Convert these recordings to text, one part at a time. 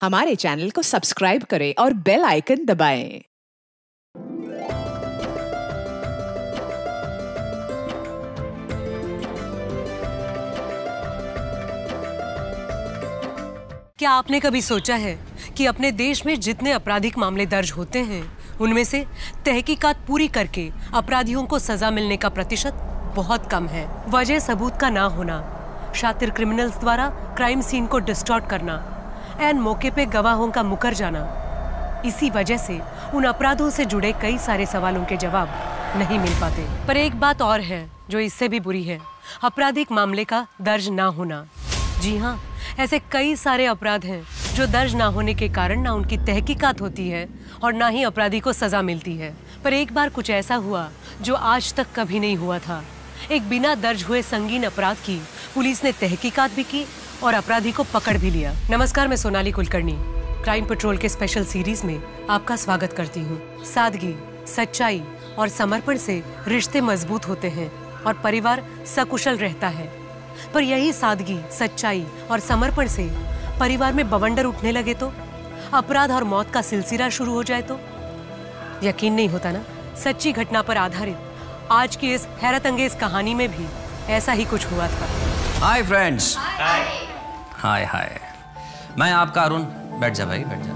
हमारे चैनल को सब्सक्राइब करें और बेल आइकन दबाएं। क्या आपने कभी सोचा है कि अपने देश में जितने आपराधिक मामले दर्ज होते हैं उनमें से तहकीकात पूरी करके अपराधियों को सजा मिलने का प्रतिशत बहुत कम है। वजह सबूत का ना होना, शातिर क्रिमिनल्स द्वारा क्राइम सीन को डिस्टॉर्ट करना, एन मौके पे गवाहों का मुकर जाना, इसी वजह से उन अपराधों से जुड़े कई सारे सवालों के जवाब नहीं मिल पाते। पर एक बात और है जो इससे भी बुरी है, आपराधिक मामले का दर्ज ना होना। जी हाँ, ऐसे कई सारे अपराध हैं जो दर्ज ना होने के कारण ना उनकी तहकीकात होती है और ना ही अपराधी को सजा मिलती है। पर एक बार कुछ ऐसा हुआ जो आज तक कभी नहीं हुआ था। एक बिना दर्ज हुए संगीन अपराध की पुलिस ने तहकीकात भी की और अपराधी को पकड़ भी लिया। नमस्कार, मैं सोनाली कुलकर्णी क्राइम पेट्रोल के स्पेशल सीरीज में आपका स्वागत करती हूँ। सादगी, सच्चाई और समर्पण से रिश्ते मजबूत होते हैं और परिवार सकुशल रहता है। पर यही सादगी, सच्चाई और समर्पण से परिवार में बवंडर उठने लगे तो, अपराध और मौत का सिलसिला शुरू हो जाए तो यकीन नहीं होता ना। सच्ची घटना पर आधारित आज की इस हैरत अंगेज कहानी में भी ऐसा ही कुछ हुआ था। Hi friends. हाय हाय, मैं आपका अरुण। बैठ जा भाई, बैठ जा।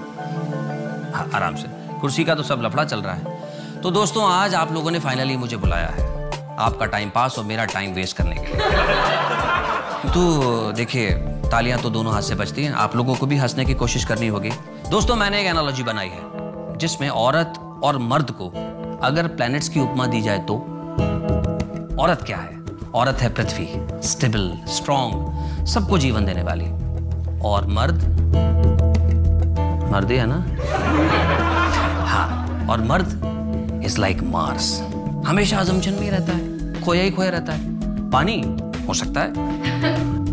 हाँ, आराम से। कुर्सी का तो सब लफड़ा चल रहा है। तो दोस्तों, आज आप लोगों ने फाइनली मुझे बुलाया है आपका टाइम पास और मेरा टाइम वेस्ट करने के लिए। तो देखिए, तालियां तो दोनों हाथ से बजती हैं। आप लोगों को भी हंसने की कोशिश करनी होगी। दोस्तों, मैंने एक एनालॉजी बनाई है जिसमें औरत और मर्द को अगर प्लैनेट्स की उपमा दी जाए तो औरत क्या है? औरत है पृथ्वी, स्टेबल, स्ट्रॉन्ग, सबको जीवन देने वाली। और मर्द ही है ना। हाँ, और मर्द इज लाइक मार्स, हमेशा अजम्पशन में रहता है, खोया ही खोया रहता है। पानी हो सकता है,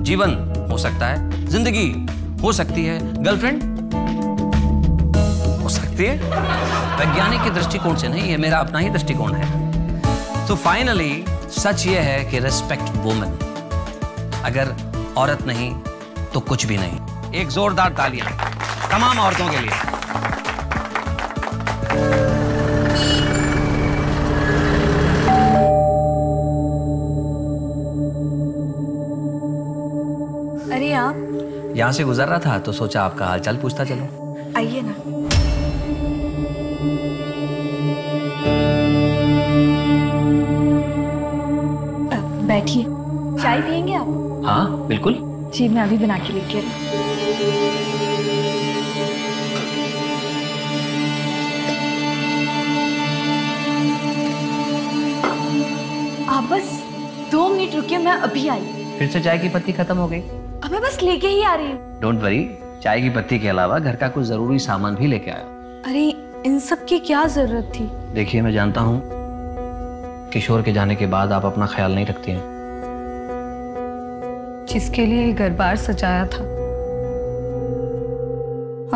जीवन हो सकता है, जिंदगी हो सकती है, गर्लफ्रेंड हो सकती है। वैज्ञानिक के दृष्टिकोण से नहीं, ये मेरा अपना ही दृष्टिकोण है। तो फाइनली सच ये है कि रिस्पेक्ट वुमेन। अगर औरत नहीं तो कुछ भी नहीं। एक जोरदार तालियां तमाम औरतों के लिए। अरे आप? यहां से गुजर रहा था तो सोचा आपका हालचाल पूछता चलो। आइए ना। बैठिए। चाय पियेंगे आप? हाँ बिल्कुल। जी, मैं अभी बना के लेके आई। आप बस 2 मिनट रुकिए, मैं अभी आई। फिर से चाय की पत्ती खत्म हो गई? अब मैं बस लेके ही आ रही हूँ। डोंट वरी, चाय की पत्ती के अलावा घर का कुछ जरूरी सामान भी लेके आया। अरे, इन सब की क्या जरूरत थी? देखिए, मैं जानता हूँ किशोर के जाने के बाद आप अपना ख्याल नहीं रखती हैं। जिसके लिए घर बार सजाया था,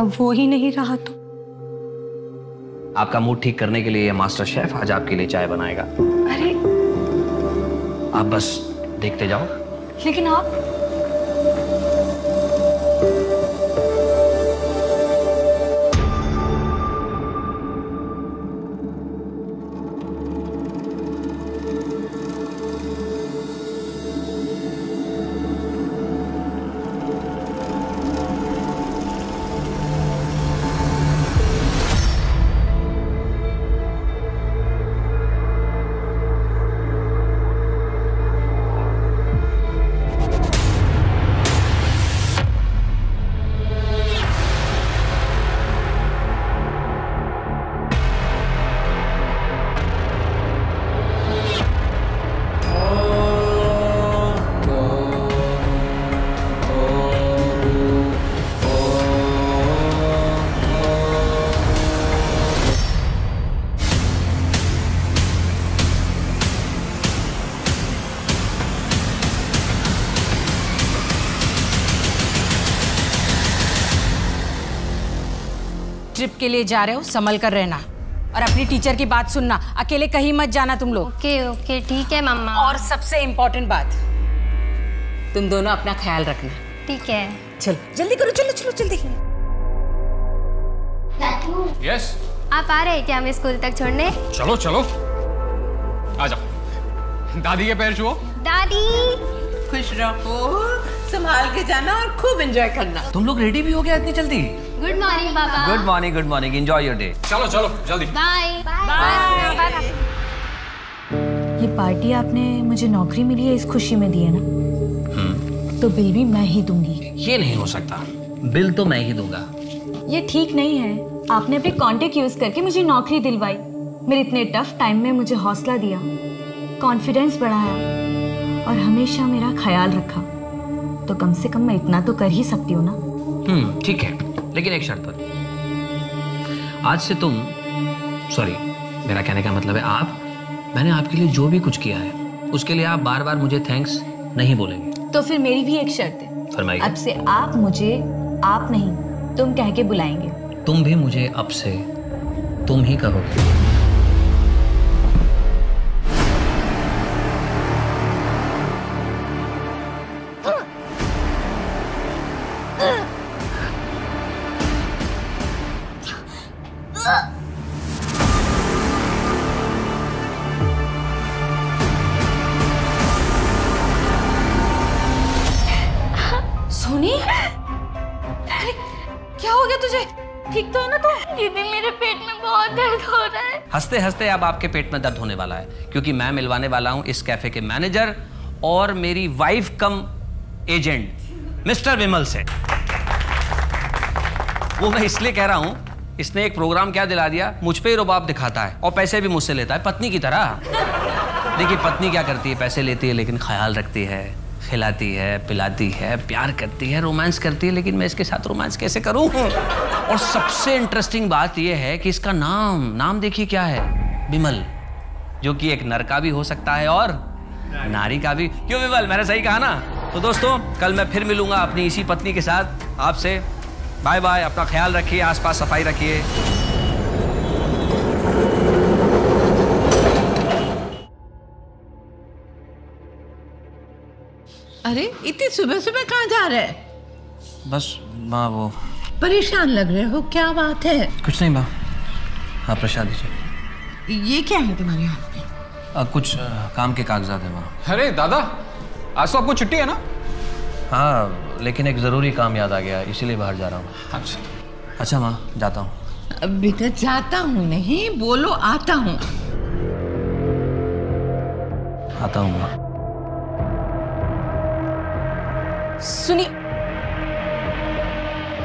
अब वो ही नहीं रहा तो। आपका मूड ठीक करने के लिए मास्टर शेफ आज आपके लिए चाय बनाएगा। अरे, आप बस देखते जाओ। लेकिन आप? ट्रिप के लिए जा रहे हो, संभल कर रहना और अपनी टीचर की बात सुनना। अकेले कहीं मत जाना तुम लोग। ओके ओके ठीक है मम्मा। और सबसे इम्पोर्टेंट बात, तुम दोनों अपना ख्याल रखना। ठीक है। चलो जल्दी करो, चलो चलो जल्दी। यस। आप आ रहे हैं क्या हमें स्कूल तक छोड़ने? चलो चलो, आ जाओ। दादी के पैर छुओ। दादी खुश रहो, संभाल के जाना और खूब एंजॉय करना। तुम लोग रेडी भी हो गया इतनी जल्दी? गुड मॉर्निंग पापा। Good morning, good morning, enjoy your day. चलो चलो जल्दी। Bye bye. ये पार्टी आपने मुझे नौकरी मिली है इस खुशी में दी है ना? तो बिल भी मैं ही दूंगी। ये नहीं हो सकता, बिल तो मैं ही दूंगा। ये ठीक नहीं है। आपने अपने कॉन्टेक्ट यूज करके मुझे नौकरी दिलवाई, मेरे इतने टफ टाइम में मुझे हौसला दिया, कॉन्फिडेंस बढ़ाया और हमेशा मेरा ख्याल रखा। तो कम से कम मैं इतना तो कर ही सकती हूँ ना। ठीक है, लेकिन एक शर्त पर। आज से तुम, सॉरी मेरा कहने का मतलब है आप, मैंने आपके लिए जो भी कुछ किया है उसके लिए आप बार बार मुझे थैंक्स नहीं बोलेंगे। तो फिर मेरी भी एक शर्त है। फरमाइए। अब से आप मुझे आप नहीं तुम कह के बुलाएंगे। तुम भी मुझे अब से तुम ही कहोगे। सोनी, अरे क्या हो गया तुझे? ठीक तो है ना तू? दीदी मेरे पेट में बहुत दर्द हो रहा है। हंसते हंसते अब आपके पेट में दर्द होने वाला है, क्योंकि मैं मिलवाने वाला हूं इस कैफे के मैनेजर और मेरी वाइफ कम एजेंट मिस्टर विमल से। वो मैं इसलिए कह रहा हूं, इसने एक प्रोग्राम क्या दिला दिया, मुझ पे ही रुबाब दिखाता है और पैसे भी मुझसे लेता है पत्नी की तरह। देखिए पत्नी क्या करती है, पैसे लेती है लेकिन ख्याल रखती है, खिलाती है, पिलाती है, प्यार करती है, रोमांस करती है, लेकिन मैं इसके साथ रोमांस कैसे करूं? और सबसे इंटरेस्टिंग बात यह है कि इसका नाम देखिए क्या है, विमल, जो कि एक नर का भी हो सकता है और नारी का भी। क्यों विमल, मैंने सही कहा ना? तो दोस्तों कल मैं फिर मिलूंगा अपनी इसी पत्नी के साथ आपसे। बाय बाय, अपना ख्याल रखिए, आसपास सफाई रखिए। अरे इतनी सुबह सुबह कहाँ जा रहे हैं? बस माँ वो परेशान लग रहे हो, क्या बात है? कुछ नहीं माँ, आप प्रसाद दीजिए। ये क्या है तुम्हारे हाथ में? कुछ काम के कागजात है माँ। अरे दादा, आज तो आपको छुट्टी है ना? हाँ, लेकिन एक जरूरी काम याद आ गया, इसीलिए बाहर जा रहा हूँ। अच्छा माँ, जाता हूँ। बेटा जाता हूँ नहीं, बोलो आता हूँ। आता हूँ माँ। सुनी,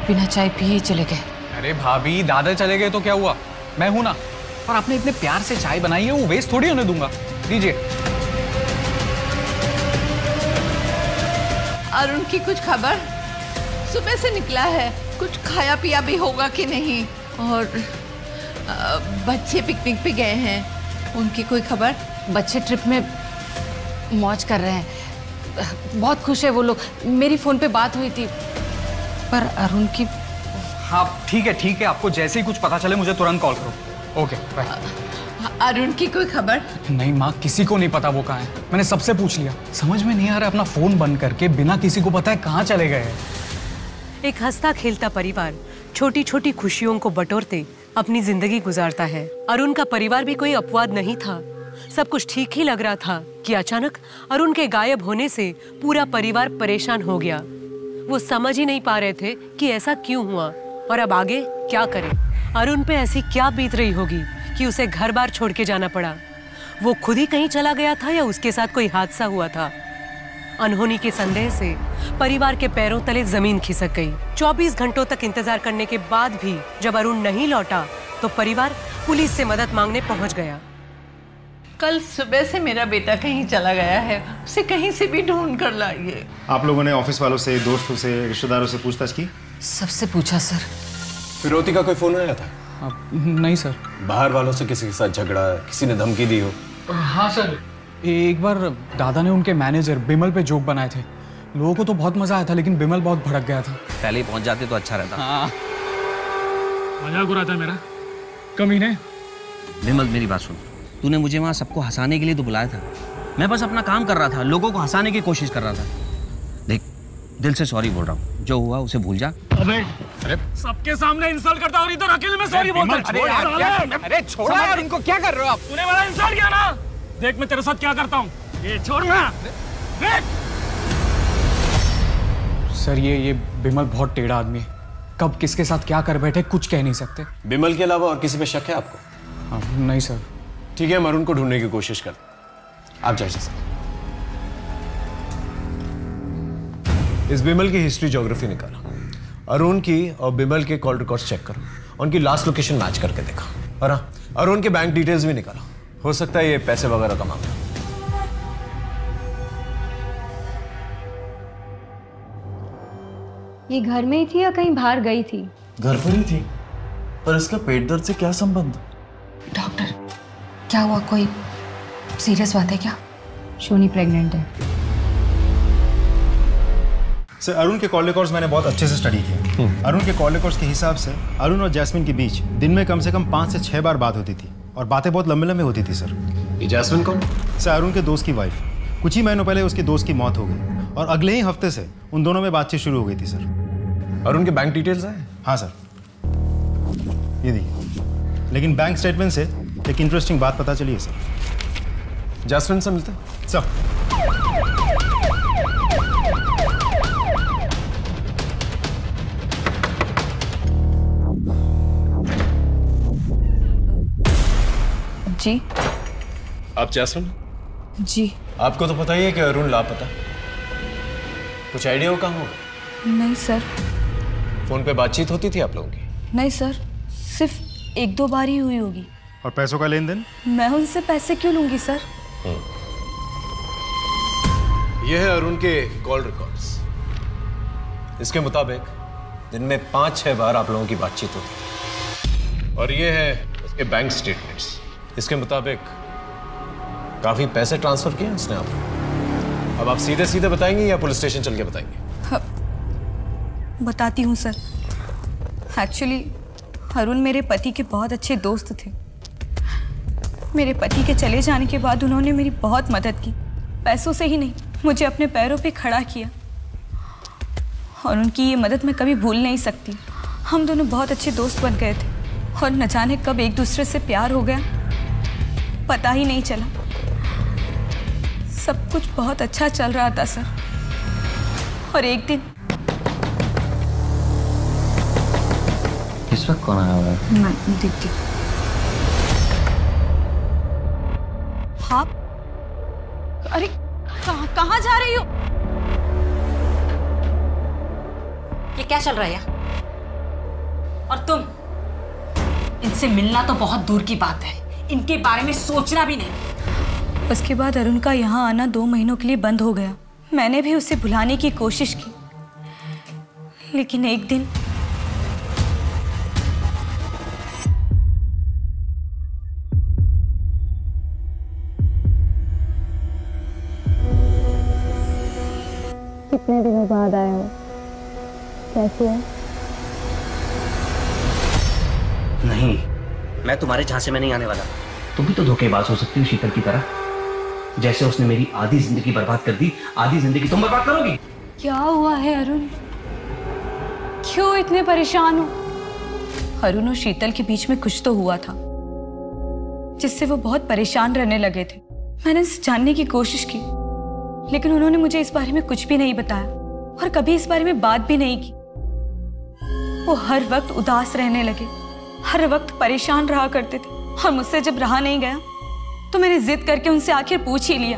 बिना चाय पिए चले गए। अरे भाभी, दादा चले गए तो क्या हुआ, मैं हूं ना। और आपने इतने प्यार से चाय बनाई है, वो वेस्ट थोड़ी होने दूंगा। दीजिए। अरुण की कुछ खबर? सुबह से निकला है, कुछ खाया पिया भी होगा कि नहीं? और बच्चे पिकनिक पे गए हैं, उनकी कोई खबर? बच्चे ट्रिप में मौज कर रहे हैं, बहुत खुश है वो लोग। मेरी फोन पे बात हुई थी, पर अरुण की। हाँ ठीक है, आपको जैसे ही कुछ पता चले मुझे तुरंत कॉल करो। Okay bye. अरुण की कोई खबर? नहीं माँ, किसी को नहीं पता वो कहाँ है। मैंने सबसे पूछ लिया, समझ में नहीं आ रहा, अपना फोन बंद करके बिना किसी को पता है कहाँ चले गए हैं। एक हंसता खेलता परिवार छोटी छोटी खुशियों को बटोरते अपनी जिंदगी गुजारता है। अरुण का परिवार भी कोई अपवाद नहीं था। सब कुछ ठीक ही लग रहा था कि अचानक अरुण के गायब होने से पूरा परिवार परेशान हो गया। वो समझ ही नहीं पा रहे थे कि ऐसा क्यों हुआ और अब आगे क्या करें। अरुण पे ऐसी क्या बीत रही होगी कि उसे घर बार छोड़ के जाना पड़ा। वो खुद ही कहीं चला गया था या उसके साथ कोई हादसा हुआ था। अनहोनी के संदेह से परिवार के पैरों तले जमीन खिसक गई। 24 घंटों तक इंतजार करने के बाद भी जब अरुण नहीं लौटा तो परिवार पुलिस से मदद मांगने पहुंच गया। कल सुबह से मेरा बेटा कहीं चला गया है, उसे कहीं से भी ढूंढ कर लाइए। आप लोगों ने ऑफिस वालों से, दोस्तों से, रिश्तेदारों से पूछताछ की? सबसे पूछा सर। फिरौती का कोई फोन आया था? नहीं सर। बाहर वालों से किसी के साथ झगड़ा, किसी ने धमकी दी हो? हाँ सर, एक बार दादा ने उनके मैनेजर बिमल पे जोक बनाए थे। लोगों को तो बहुत मजा आया था, लेकिन बिमल बहुत भड़क गया था। पहले ही पहुंच जाते तो अच्छा रहता। हाँ। मजाक हो रहा था मेरा, कमीने। बिमल मेरी बात सुन, तूने मुझे वहाँ सबको हंसाने के लिए तो बुलाया था, मैं बस अपना काम कर रहा था, लोगों को हंसाने की कोशिश कर रहा था। देख, दिल से सॉरी बोल रहा हूँ, जो हुआ उसे भूल जा। अबे अरे सबके सामने इंसल्ट करता और इधर अकेले में सॉरी बोलता है। अरे छोड़ो यार, इनको क्या कर रहे हो आप? तूने मेरा इंसल्ट किया ना, देख मैं तेरे साथ क्या करता हूँ। ये छोड़ ना। सर ये बिमल बहुत टेढ़ा आदमी है, कब किसके साथ क्या कर बैठे कुछ कह नहीं सकते। बिमल के अलावा और किसी पे शक है आपको? नहीं सर। ठीक है, हम अरुण को ढूंढने की कोशिश करते, आप जाइए सर। इस बिमल की हिस्ट्री ज्योग्राफी निकाला, अरुण की और बिमल के कॉल रिकॉर्ड्स चेक करो, उनकी लास्ट लोकेशन मैच करके देखा, और हाँ अरुण के बैंक डिटेल्स भी निकाला। हो सकता है ये पैसे वगैरह का मामला। ये घर में ही थी या कहीं बाहर गई थी? घर पर ही थी, पर इसका पेट दर्द से क्या संबंध? डॉक्टर क्या हुआ, कोई सीरियस बात है क्या? शोनी प्रेग्नेंट है। सर अरुण के कॉल रिकॉर्ड्स मैंने बहुत अच्छे से स्टडी किया। अरुण के कॉल रिकॉर्ड्स के हिसाब से अरुण और जैस्मिन के बीच दिन में कम से कम 5 से 6 बार बात होती थी, और बातें बहुत लंबे लंबे होती थी। सर ये जैस्मिन कौन? सर अरुण के दोस्त की वाइफ। कुछ ही महीनों पहले उसके दोस्त की मौत हो गई, और अगले ही हफ्ते से उन दोनों में बातचीत शुरू हो गई थी। सर अरुण के बैंक डिटेल्स हैं? हाँ सर, ये देखिए। लेकिन बैंक स्टेटमेंट से एक इंटरेस्टिंग बात पता चली है सर। जैस्मिन से मिलते हैं सर। जी आप जैस्मिन? जी। आपको तो पता ही है कि अरुण लापता। कुछ आइडिया हो कहाँ होगा? नहीं सर। फोन पे बातचीत होती थी आप लोगों की? नहीं सर, सिर्फ 1-2 बार ही हुई होगी। और पैसों का लेन देन? मैं उनसे पैसे क्यों लूंगी सर? यह है अरुण के कॉल रिकॉर्ड्स। इसके मुताबिक दिन में 5-6 बार आप लोगों की बातचीत होती थी, और ये है उसके बैंक स्टेटमेंट्स। इसके मुताबिक काफी पैसे ट्रांसफर किए उसने आपको। अब आप सीधे सीधे बताएंगे या पुलिस स्टेशन चल के बताएंगे? बताती हूँ सर। एक्चुअली अरुण मेरे पति के बहुत अच्छे दोस्त थे। मेरे पति के चले जाने के बाद उन्होंने मेरी बहुत मदद की, पैसों से ही नहीं, मुझे अपने पैरों पे खड़ा किया, और उनकी ये मदद मैं कभी भूल नहीं सकती। हम दोनों बहुत अच्छे दोस्त बन गए थे, और न जाने कब एक दूसरे से प्यार हो गया, पता ही नहीं चला। सब कुछ बहुत अच्छा चल रहा था सर, और एक दिन। इस वक्त कौन आया हुआ है? मैं दीदी। हाँ, अरे कहाँ जा रही हो? ये क्या चल रहा है? और तुम? इनसे मिलना तो बहुत दूर की बात है, इनके बारे में सोचना भी नहीं। उसके बाद अरुण का यहाँ आना 2 महीनों के लिए बंद हो गया। मैंने भी उसे भुलाने की कोशिश की, लेकिन एक दिन कितने दिनों बाद आए हो, कैसे हो? नहीं, मैं तुम्हारे झांसे में नहीं आने वाला। तुम भी तो धोखेबाज हो सकती हो शीतल की तरह। जैसे उसने मेरी आधी जिंदगी बर्बाद कर दी, आधी जिंदगी तुम बर्बाद करोगी। क्या हुआ है अरुण? क्यों इतने परेशान हो? अरुण और शीतल के बीच में कुछ तो हुआ था, जिससे वो बहुत परेशान रहने लगे थे। मैंने इसे जानने की कोशिश की, लेकिन उन्होंने मुझे इस बारे में कुछ भी नहीं बताया, और कभी इस बारे में बात भी नहीं की। वो हर वक्त उदास रहने लगे, हर वक्त परेशान रहा करते थे, और मुझसे जब रहा नहीं गया तो मैंने जिद करके उनसे आखिर पूछ ही लिया।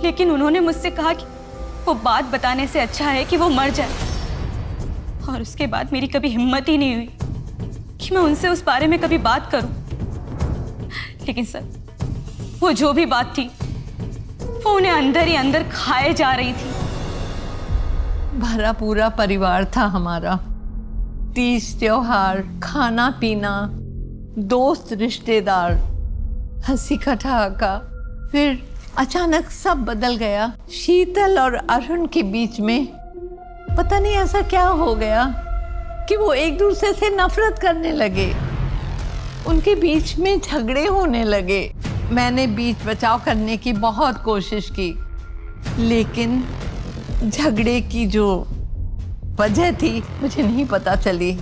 लेकिन उन्होंने मुझसे कहा कि वो बात बताने से अच्छा है कि वो मर जाए। और उसके बाद मेरी कभी हिम्मत ही नहीं हुई कि मैं उनसे उस बारे में कभी बात करूं। लेकिन सर, वो जो भी बात थी वो उन्हें अंदर ही अंदर खाए जा रही थी। भरा पूरा परिवार था हमारा। तीज त्योहार, खाना पीना, दोस्त रिश्तेदार, हंसी ठहाका। फिर अचानक सब बदल गया। शीतल और अरुण के बीच में पता नहीं ऐसा क्या हो गया कि वो एक दूसरे से नफरत करने लगे। उनके बीच में झगड़े होने लगे। मैंने बीच बचाव करने की बहुत कोशिश की, लेकिन झगड़े की जो वजह थी मुझे नहीं पता चली,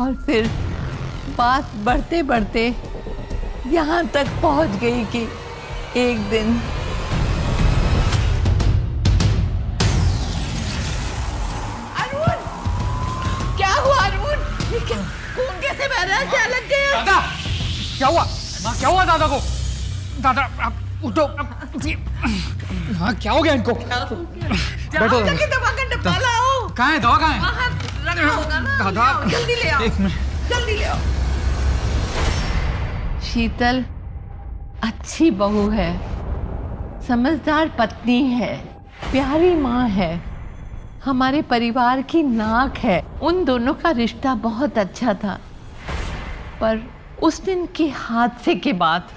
और फिर बात बढ़ते बढ़ते यहाँ तक पहुँच गई कि एक दिन अरुण, क्या हुआ अरुण? खून कैसे बह रहा है? क्या लग गया? दादा, क्या हुआ? क्या हुआ दादा को? दादा आप उठो। हाँ क्या हो गया इनको? बैठो। दवा का डब्बा लाओ। कहाँ है दवा? कहाँ है? बाहर रखा होगा ना। दादा जल्दी ले आओ। एक मिनट। जल्दी ले आओ। शीतल अच्छी बहू है, समझदार पत्नी है, प्यारी माँ है, हमारे परिवार की नाक है। उन दोनों का रिश्ता बहुत अच्छा था, पर उस दिन के हादसे के बाद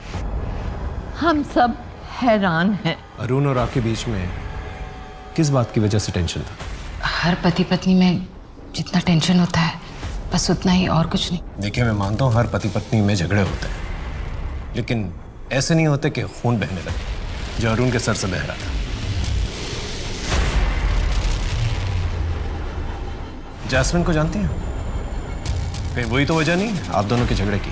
हम सब हैरान हैं। अरुण और आपके बीच में किस बात की वजह से टेंशन था? हर पति पत्नी में जितना टेंशन होता है बस उतना ही, और कुछ नहीं। देखिए, मैं मानता हूँ हर पति पत्नी में झगड़े होते हैं, लेकिन ऐसे नहीं होते कि खून बहने लगे, जो अरुण के सर से बह रहा था। जैस्मिन को जानती हैं? कहीं वही तो वजह नहीं आप दोनों के झगड़े की?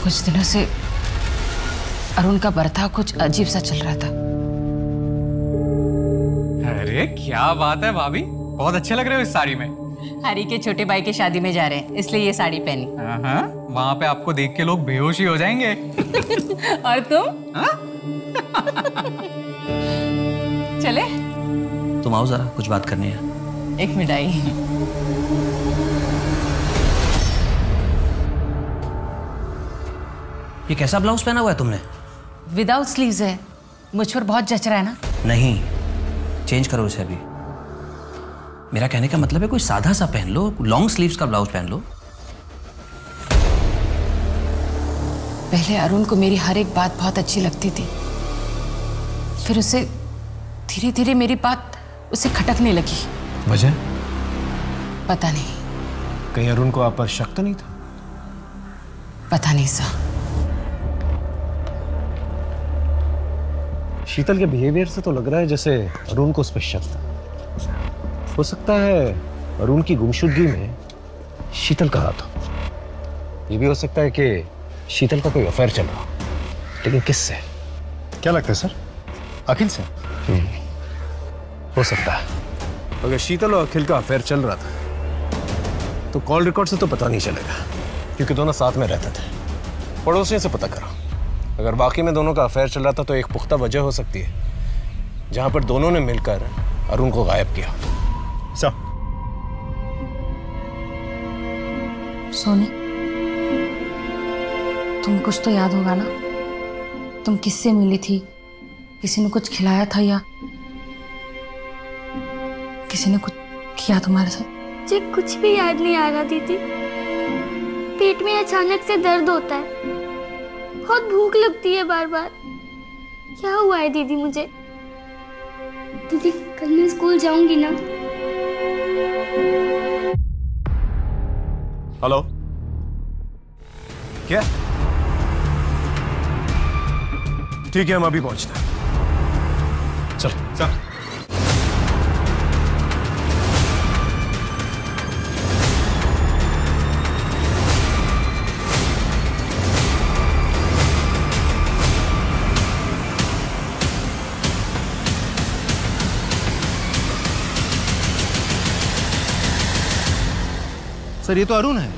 कुछ दिनों से अरुण का बर्ताव कुछ अजीब सा चल रहा था। अरे क्या बात है भाभी, बहुत अच्छे लग रहे हो इस साड़ी में। हरी के छोटे भाई की शादी में जा रहे हैं, इसलिए ये साड़ी पहनी। वहाँ पे आपको देख के लोग बेहोश ही हो जाएंगे। और तुम? चले? तुम आओ जरा, कुछ बात करनी है। एक मिठाई। ये कैसा ब्लाउज पहना हुआ है तुमने? विदाउट स्लीव्स है, मुझ पर बहुत जच रहा है ना। नहीं, चेंज करो इसे अभी। मेरा कहने का मतलब है कोई सादा सा पहन लो, लॉन्ग स्लीव्स का ब्लाउज पहन लो। पहले अरुण को मेरी हर एक बात बहुत अच्छी लगती थी, फिर उसे धीरे धीरे मेरी बात उसे खटकने लगी। वजह? पता नहीं। कहीं अरुण को आप पर शक तो नहीं था? पता नहीं सा। शीतल के बिहेवियर से तो लग रहा है जैसे अरुण को उस पर शक था। हो सकता है अरुण की गुमशुदगी में शीतल का हाथ हो। ये भी हो सकता है कि शीतल का कोई अफेयर चल रहा, लेकिन किससे? क्या लगता है सर? अखिल से? हो सकता है। अगर शीतल और अखिल का अफेयर चल रहा था तो कॉल रिकॉर्ड से तो पता नहीं चलेगा, क्योंकि दोनों साथ में रहते थे। पड़ोसियों से पता करो। अगर बाकी में दोनों का अफेयर चल रहा था तो एक पुख्ता वजह हो सकती है जहां पर दोनों ने मिलकर अरुण को गायब किया। सोनी, तुम कुछ तो याद होगा ना? तुम किससे मिली थी? किसी ने कुछ खिलाया था या किसी ने कुछ किया तुम्हारे साथ? मुझे कुछ भी याद नहीं आ रहा दीदी। पेट में अचानक से दर्द होता है, बहुत भूख लगती है बार बार। क्या हुआ है दीदी मुझे? दीदी कल मैं स्कूल जाऊंगी ना? हेलो, क्या? ठीक है, हम अभी पहुंचते हैं। चल चल। सर ये तो अरुण है।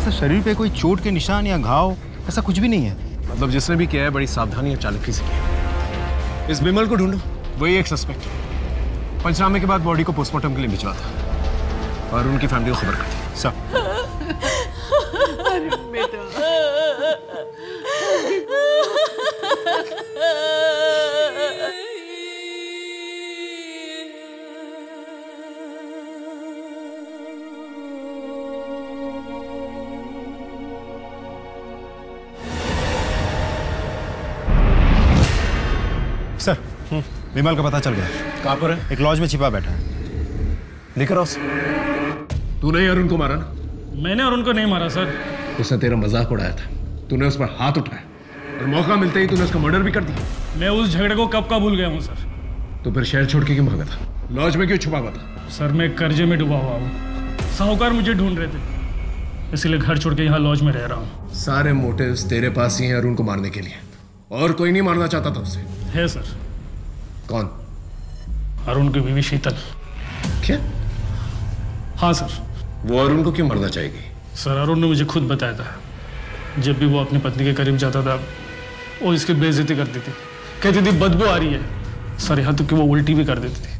सर शरीर पे कोई चोट के निशान या घाव ऐसा कुछ भी नहीं है। मतलब जिसने भी किया है बड़ी सावधानी और चालाकी से किया। इस बिमल को ढूंढो, वही एक सस्पेक्ट है। पंचनामे के बाद बॉडी को पोस्टमार्टम के लिए भिजवा था और उनकी फैमिली को खबर कर दी। सब सर विमल का पता चल गया। कहाँ पर है? एक लॉज में छिपा बैठा है। लेकर आओ। तूने ही अरुण को मारा ना? मैंने अरुण को नहीं मारा सर। उसने तेरा मजाक उड़ाया था, तूने उस पर हाथ उठाया। और मौका मिलते ही तूने उसका मर्डर भी कर दिया। मैं उस झगड़े को कब का भूल गया हूँ सर। तो फिर शहर छोड़ के क्यों भागा था? लॉज में क्यों छुपा हुआ था? सर मैं कर्जे में डूबा हुआ हूँ, साहूकार मुझे ढूंढ रहे थे, इसलिए घर छोड़ के यहाँ लॉज में रह रहा हूँ। सारे मोटिव्स तेरे पास ही हैं अरुण को मारने के लिए, और कोई नहीं मारना चाहता था उसे। है सर। कौन? अरुण की बीवी शीतल। क्या? हाँ सर। वो अरुण को क्यों मारना चाहेगी? सर अरुण ने मुझे खुद बताया था, जब भी वो अपनी पत्नी के करीब जाता था वो इसकी बेइज्जती करती थी, कहती थी बदबू आ रही है सर, यहाँ तक कि वो उल्टी भी कर देती थी।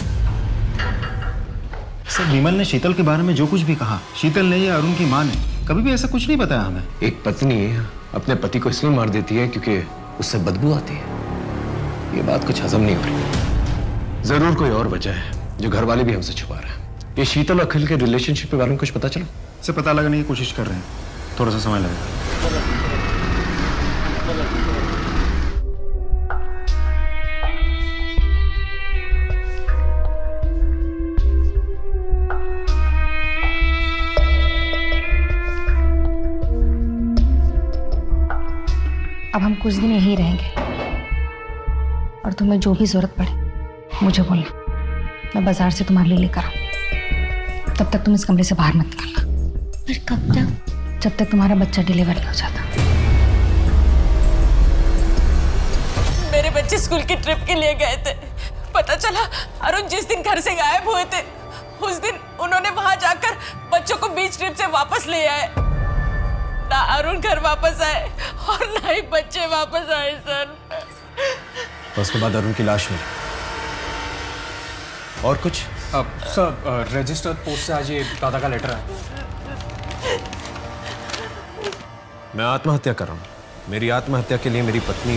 सर विमल ने शीतल के बारे में जो कुछ भी कहा, शीतल ने या अरुण की माँ ने कभी भी ऐसा कुछ नहीं बताया हमें। एक पत्नी अपने पति को इसलिए मार देती है क्योंकि उससे बदबू आती है। ये बात कुछ हजम नहीं हो रही। जरूर कोई और वजह है जो घर वाले भी हमसे छुपा रहे हैं। ये शीतल अखिल के रिलेशनशिप के बारे में कुछ पता चला? से पता लगाने की कोशिश कर रहे हैं, थोड़ा सा समय लगेगा। अब हम कुछ दिन यहीं रहेंगे और तुम्हें जो भी जरूरत पड़े मुझे बोलना, मैं बाजार से तुम्हारे लिए लेकर आऊं। तब तक तुम इस कमरे से बाहर मत निकलना। पर कब तक? जब तक तुम्हारा बच्चा डिलीवर नहीं हो जाता। मेरे बच्चे स्कूल की ट्रिप के लिए गए थे, पता चला अरुण जिस दिन घर से गायब हुए थे उस दिन उन्होंने वहां जाकर बच्चों को बीच ट्रिप से वापस ले आए। ना अरुण घर वापस आए और ना ही बच्चे वापस आए सर। उसके बाद अरुण की लाश मिली। और कुछ? सर रजिस्टर्ड पोस्ट से आज ये दादा का लेटर है। मैं आत्महत्या कर रहा हूं। मेरी आत्महत्या के लिए मेरी पत्नी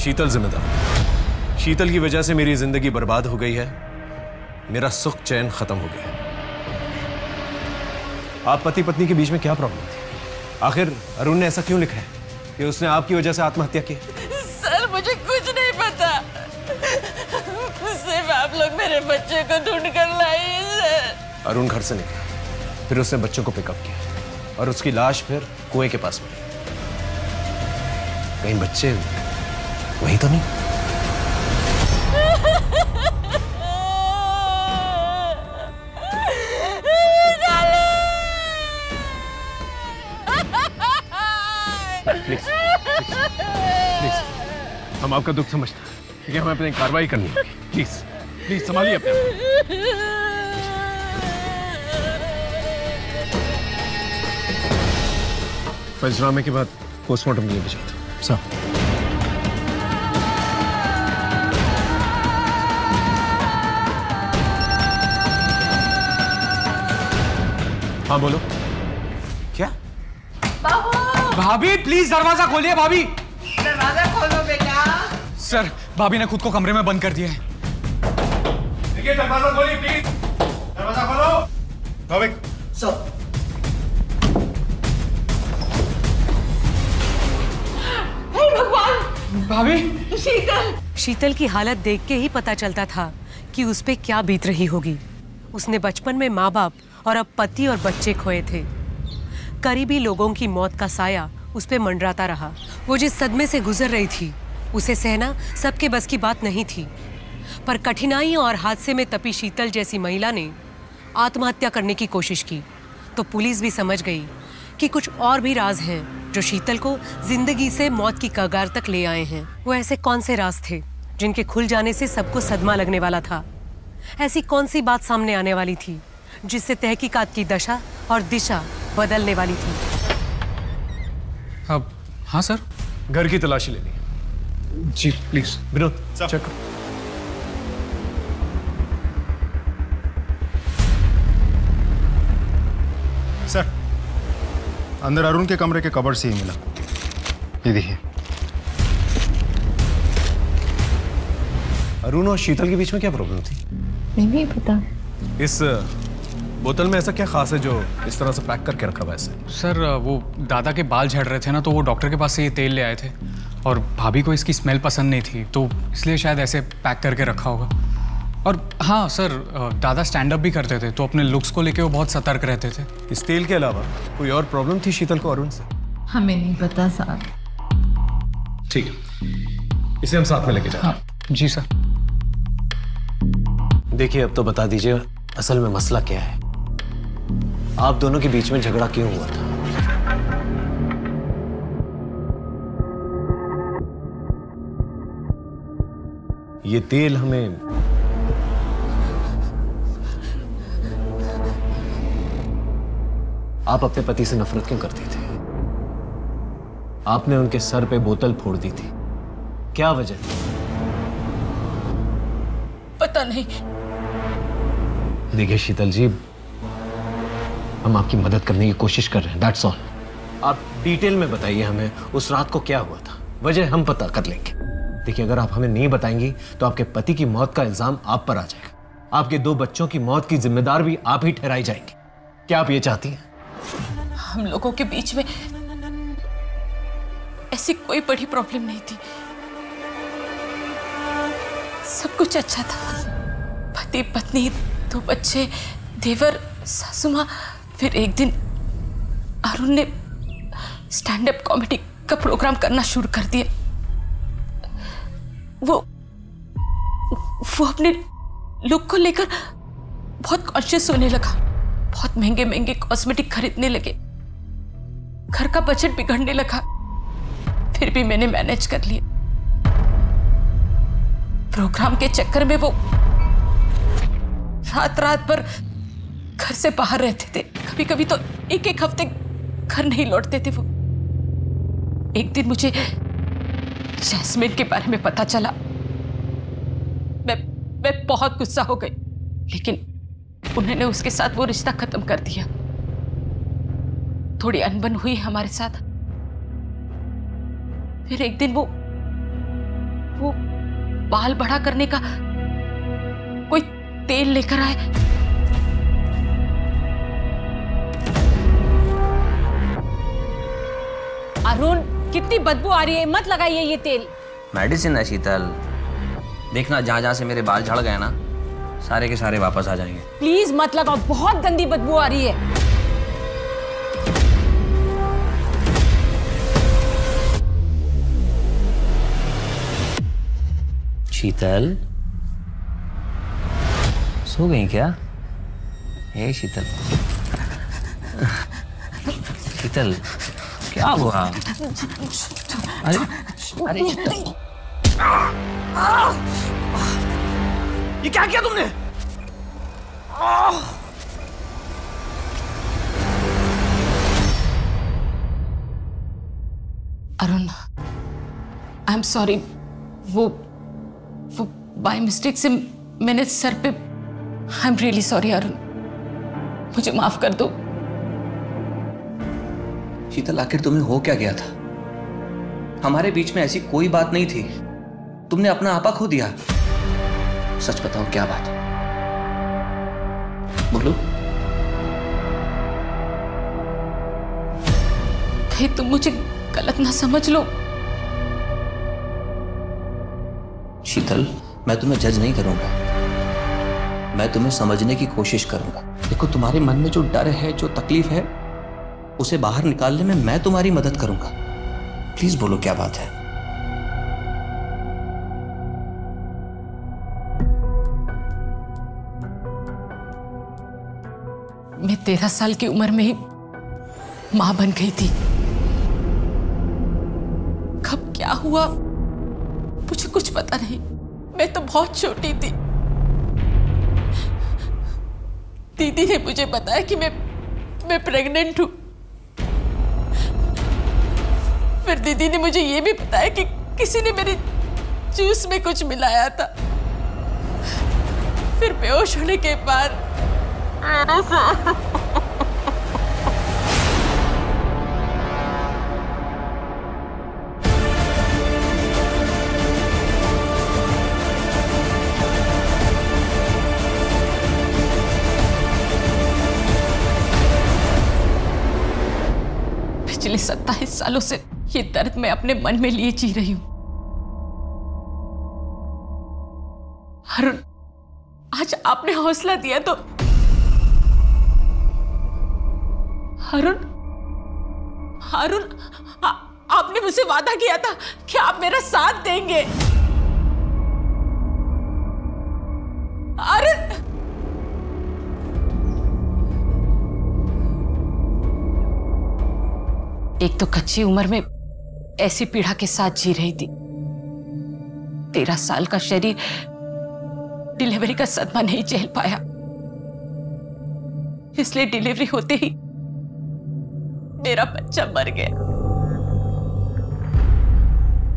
शीतल जिम्मेदार। शीतल की वजह से मेरी जिंदगी बर्बाद हो गई है, मेरा सुख चैन खत्म हो गया है। आप पति पत्नी के बीच में क्या प्रॉब्लम थी? आखिर अरुण ने ऐसा क्यों लिखा है कि उसने आपकी वजह से आत्महत्या की? सर मुझे कुछ नहीं पता, सिर्फ आप लोग मेरे बच्चे को ढूंढ कर लाइए सर। अरुण घर से निकला, फिर उसने बच्चों को पिकअप किया और उसकी लाश फिर कुएं के पास मिली। कहीं बच्चे वही तो नहीं? प्लीज हम आपका दुख समझते हैं, ठीक है? हमें अपनी कार्रवाई करनी है। प्लीज प्लीज संभालिए अपने आप। पंचनामे के बाद पोस्टमार्टम के लिए भेजा था सर। हाँ बोलो। क्या? भाभी प्लीज दरवाजा खोलिए। भाभी दरवाजा खोलो बेटा। सर भाभी ने खुद को कमरे में बंद कर दिया है। देखिए दरवाजा खोलिए प्लीज। दरवाजा खोलो। भाविक सर। हे भगवान। भाभी। शीतल की हालत देख के ही पता चलता था कि उस पे क्या बीत रही होगी। उसने बचपन में माँ बाप और अब पति और बच्चे खोए थे। करीबी लोगों की मौत का साया उस पे मंडराता रहा। वो जिस सदमे से गुजर रही थी उसे सहना सबके बस की बात नहीं थी, पर कठिनाइयों और हादसे में तपी शीतल जैसी महिला ने आत्महत्या करने की कोशिश की तो पुलिस भी समझ गई कि कुछ और भी राज हैं जो शीतल को जिंदगी से मौत की कगार तक ले आए हैं। वो ऐसे कौन से राज थे जिनके खुल जाने से सबको सदमा लगने वाला था? ऐसी कौन सी बात सामने आने वाली थी जिससे तहकीकात की दशा और दिशा बदलने वाली थी? अब हाँ सर, घर की तलाशी लेनी। जी प्लीज। विनोद चेक करो। सर अंदर अरुण के कमरे के कबर्ड से ही मिला। ये देखिए। अरुण और शीतल के बीच में क्या प्रॉब्लम थी? नहीं पता। इस बोतल में ऐसा क्या खास है जो इस तरह से पैक करके रखा हुआ है? सर वो दादा के बाल झड़ रहे थे ना, तो वो डॉक्टर के पास से ये तेल ले आए थे और भाभी को इसकी स्मेल पसंद नहीं थी तो इसलिए शायद ऐसे पैक करके रखा होगा। और हाँ सर, दादा स्टैंड अप भी करते थे तो अपने लुक्स को लेके वो बहुत सतर्क रहते थे। इस तेल के अलावा कोई और प्रॉब्लम थी शीतल को अरुण से? हमें नहीं पता साहब। ठीक है, इसे हम साथ में लेके जाएं। जी सर। देखिए, अब तो बता दीजिए असल में मसला क्या है? आप दोनों के बीच में झगड़ा क्यों हुआ था? ये तेल हमें आप अपने पति से नफरत क्यों करती थी? आपने उनके सर पे बोतल फोड़ दी थी, क्या वजह थी? पता नहीं। देखिए शीतल जी, हम आपकी मदद करने की कोशिश कर रहे हैं, दैट्स ऑल। आप डिटेल में बताइए हमें उस रात को क्या हुआ था, वजह हम पता कर लेंगे। देखिए, अगर आप हमें नहीं बताएंगी तो आपके पति की मौत का इल्जाम आप पर आ जाएगा। आपके 2 बच्चों की मौत की जिम्मेदार भी आप ही ठहराई जाएंगी। क्या आप ये चाहती हैं? हम लोगों के बीच में ऐसी कोई बड़ी प्रॉब्लम नहीं थी, सब कुछ अच्छा था। पति पत्नी, 2 बच्चे, देवर, सासू माँ। फिर एक दिन अरुण ने स्टैंड अप कॉमेडी का प्रोग्राम करना शुरू कर दिया। वो अपने लुक को लेकर बहुत कॉन्शियस होने लगा, बहुत महंगे महंगे कॉस्मेटिक खरीदने लगे, घर का बजट बिगड़ने लगा। फिर भी मैंने मैनेज कर लिया। प्रोग्राम के चक्कर में वो रात रात भर घर से बाहर रहते थे, कभी कभी तो 1-1 हफ्ते घर नहीं लौटते थे वो। एक दिन मुझे जैस्मिन के बारे में पता चला। मैं बहुत गुस्सा हो गई, लेकिन उन्होंने उसके साथ वो रिश्ता खत्म कर दिया। थोड़ी अनबन हुई हमारे साथ। फिर एक दिन वो बाल बड़ा करने का कोई तेल लेकर आए। अरुण, कितनी बदबू आ रही है, मत लगाइए ये तेल। मेडिसिन है शीतल, देखना जहां जहां से मेरे बाल झड़ गए ना, सारे के सारे वापस आ जाएंगे। प्लीज मत लगाओ, बहुत गंदी बदबू आ रही है। शीतल, सो गई क्या? हे शीतल, शीतल क्या हुआ? अरे अरे ये क्या किया तुमने? Arun, I am sorry. वो बाय मिस्टेक से मैंने सर पे। I am really sorry Arun, मुझे माफ कर दो। शीतल, आखिर तुम्हें हो क्या गया था? हमारे बीच में ऐसी कोई बात नहीं थी, तुमने अपना आपा खो दिया। सच बताओ, क्या बात है? बोलो। कहीं तुम मुझे गलत ना समझ लो। शीतल, मैं तुम्हें जज नहीं करूंगा, मैं तुम्हें समझने की कोशिश करूंगा। देखो, तुम्हारे मन में जो डर है, जो तकलीफ है, उसे बाहर निकालने में मैं तुम्हारी मदद करूंगा। प्लीज बोलो, क्या बात है? मैं 13 साल की उम्र में ही मां बन गई थी। कब क्या हुआ मुझे कुछ पता नहीं। मैं तो बहुत छोटी थी। दीदी ने मुझे बताया कि मैं प्रेग्नेंट हूं। फिर दीदी ने मुझे ये भी बताया कि किसी ने मेरे जूस में कुछ मिलाया था। फिर बेहोश होने के बाद पिछले 27 सालों से ये दर्द मैं अपने मन में लिए जी रही हूं। अरुण, आज आपने हौसला दिया तो अरुण, अरुण, आपने मुझसे वादा किया था कि आप मेरा साथ देंगे। अरे एक तो कच्ची उम्र में ऐसी पीड़ा के साथ जी रही थी, 13 साल का शरीर डिलीवरी का सदमा नहीं झेल पाया, इसलिए डिलीवरी होते ही मेरा बच्चा मर गया।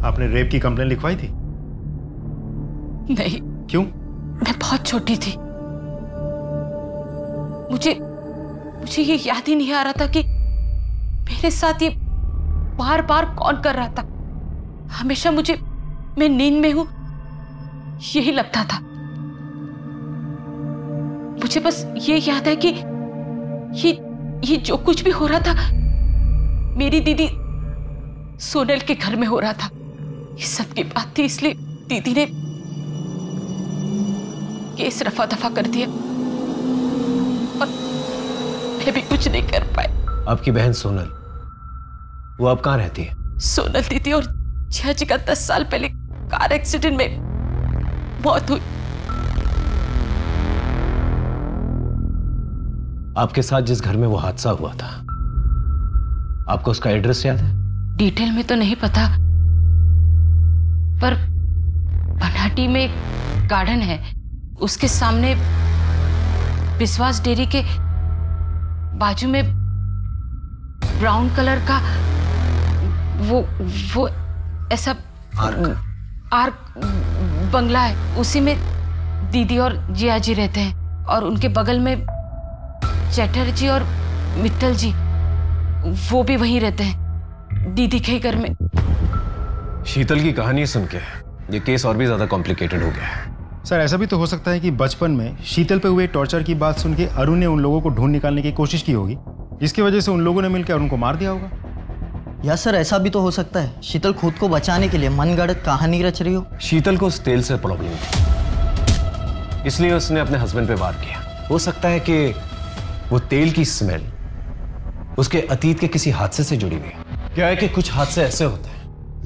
आपने रेप की कंप्लेन लिखवाई थी? नहीं। क्यों? मैं बहुत छोटी थी, मुझे ये याद ही नहीं आ रहा था कि मेरे साथ ये बार बार कौन कर रहा था। हमेशा मैं नींद में हूं यही लगता था। मुझे बस ये याद है कि ये जो कुछ भी हो रहा था मेरी दीदी सोनल के घर में हो रहा था। ये सब की बात थी, इसलिए दीदी ने केस रफा दफा कर दिया और मैं भी कुछ नहीं कर पाई। आपकी बहन सोनल, वो अब कहाँ रहती है? सोनल दीदी और जिया जी का 10 साल पहले कार एक्सीडेंट में मौत हुई। आपके साथ जिस घर में वो हादसा हुआ था, आपको उसका एड्रेस याद है? डिटेल में तो नहीं पता, पर बनाटी में एक गार्डन है, उसके सामने विश्वास डेयरी के बाजू में ब्राउन कलर का वो ऐसा आर्क बंगला है, उसी में दीदी और जिया जी रहते हैं और उनके बगल में चैटर्जी और मित्तल जी, वो भी वहीं रहते हैं दीदी के घर में। शीतल की कहानी सुन के ये केस और भी ज्यादा कॉम्प्लिकेटेड हो गया है। सर, ऐसा भी तो हो सकता है कि बचपन में शीतल पे हुए टॉर्चर की बात सुन के अरुण ने उन लोगों को ढूंढ निकालने की कोशिश की होगी, जिसकी वजह से उन लोगों ने मिलकर अरुण को मार दिया होगा। या सर ऐसा भी तो हो सकता है शीतल खुद को बचाने के लिए मनगढ़ंत कहानी रच रही हो। शीतल को उस तेल से प्रॉब्लम थी, इसलिए उसने अपने हस्बैंड पे वार किया। हो सकता है कि वो तेल की स्मेल उसके अतीत के किसी हादसे से जुड़ी हुई है। क्या है कि कुछ हादसे ऐसे होते हैं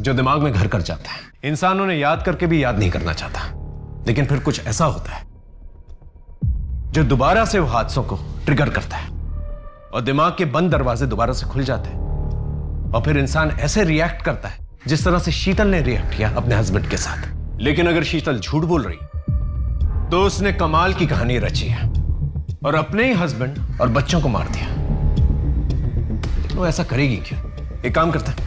जो दिमाग में घर कर जाता है, इंसान उन्हें याद करके भी याद नहीं करना चाहता, लेकिन फिर कुछ ऐसा होता है जो दोबारा से वो हादसों को ट्रिगर करता है और दिमाग के बंद दरवाजे दोबारा से खुल जाते हैं और फिर इंसान ऐसे रिएक्ट करता है जिस तरह से शीतल ने रिएक्ट किया अपने हस्बैंड के साथ। लेकिन अगर शीतल झूठ बोल रही तो उसने कमाल की कहानी रची है और अपने ही हस्बैंड और बच्चों को मार दिया। तो ऐसा करेगी क्यों? एक काम करते हैं,